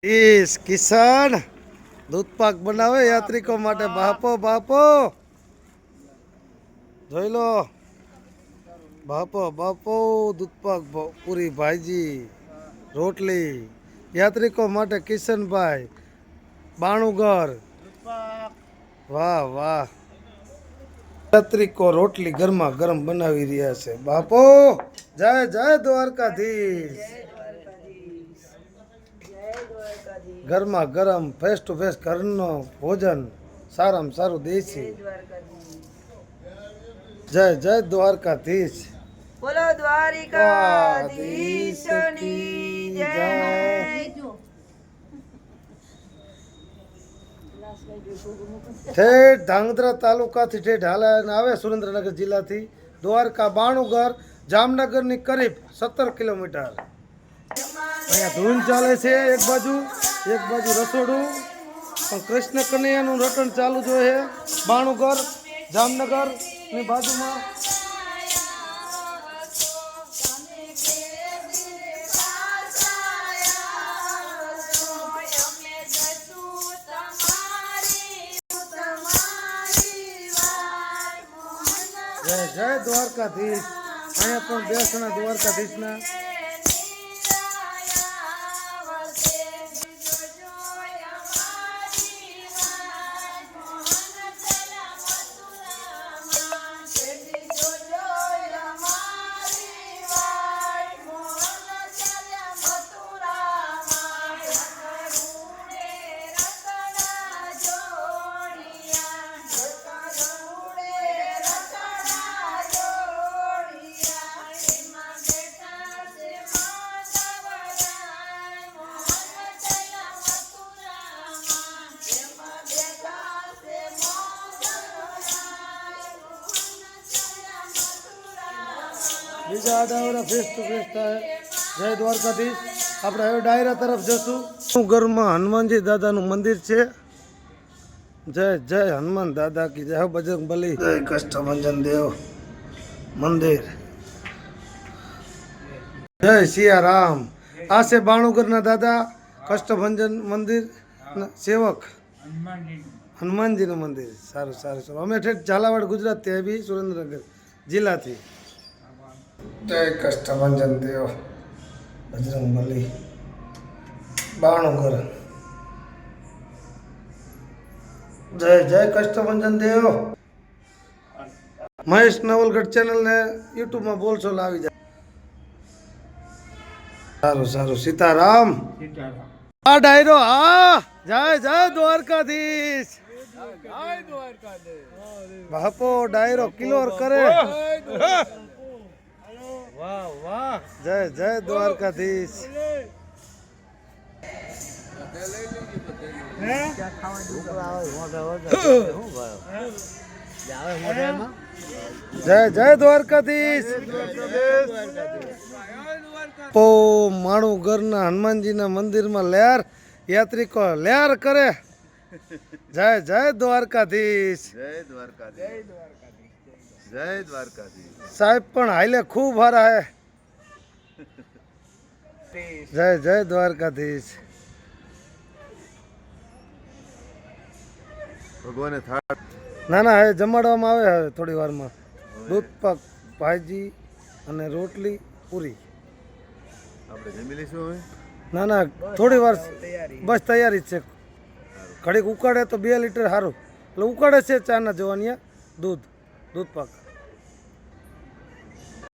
કિસાન દૂધ પાક બનાવે યાત્રિકો માટે બાપો બાપો જોઈ લો બાપો બાપો દૂધ પાક પૂરી ભાજી રોટલી યાત્રિકો માટે કિશનભાઈ બાણુગર વાહ વાહ યાત્રિકો રોટલી ગરમા ગરમ બનાવી રહ્યા છે બાપો જય જય દ્વારકાધીશ ગરમા ગરમ ફેસ ટુ ફેસ ઘરનો ભોજન સારામાં સારું દેશી જય જય દ્વારકાધીશ બોલો દ્વારિકાધીશની જય ઠેઠ ધાંગધ્રા તાલુકાથી ઠેઠ હાલાને આવે સુરેન્દ્રનગર જિલ્લાથી દ્વારકા બાણુગર જામનગરની કરીબ 17 કિલોમીટર અહીંયા ધૂન ચાલે છે એક બાજુ રસોડું પણ કૃષ્ણ કનૈયાનું રટણ ચાલુ જ હોય છે બાણુગર જામનગર ની બાજુમાં જય જય દ્વારકાધીશ અહીંયા પણ બેસણા દ્વારકાધીશના બીજા આડાવડા ફેસ ટુ ફેસ થાય જય દ્વારકાધીશ આપણે હવે ડાયરા તરફ જશું ઘરમાં હનુમાનજી દાદાનું મંદિર છે જય જય હનુમાન દાદા કી જય બજરંગ બલી જય કષ્ટભંજન દેવ મંદિર જય સિયારામ આ છે બાણુગરના દાદા કષ્ટભંજન મંદિર સેવક હનુમાનજીનું મંદિર સારું સારું સારું અમે ઠેઠ ઝાલાવાડ ગુજરાત ત્યાં બી સુરેન્દ્રનગર જિલ્લાથી જય કષ્ટભંજન દેવ બજરંગ બલી બાણુગર જય જય કષ્ટભંજન દેવ મહેશ નવલગઢ ચેનલ ને યુટ્યુબમાં બોલશો લાવી જાય સારું સારું સીતારામ આ ડાયરો હા જય જય દ્વારકાધીશ બાપો ડાયરો કિલોર કરે વાહ વાહ જય જય દ્વારકાધીશ જય જય દ્વારકાધીશ પો માણુગરના હનુમાનજીના મંદિરમાં લહેર યાત્રિકો લહેર કરે જય જય દ્વારકાધીશ જય દ્વારકાધીશ જય દ્વારકાધીશ સાહેબ પણ હાઈલે ખૂબ હારા હે જય જય દ્વારકાધીશ ભગવાને થાળ ના ના હવે જમાડવામાં આવે હવે થોડી વારમાં દૂધ પાક ભાજી અને રોટલી પૂરી આપણે જમી લઈશું હવે ના ના થોડી વાર બસ તૈયારી જ છે ઘડીક ઉકાળે તો 2 લીટર સારું એટલે ઉકાળે છે ચાના જવાની દૂધ પાક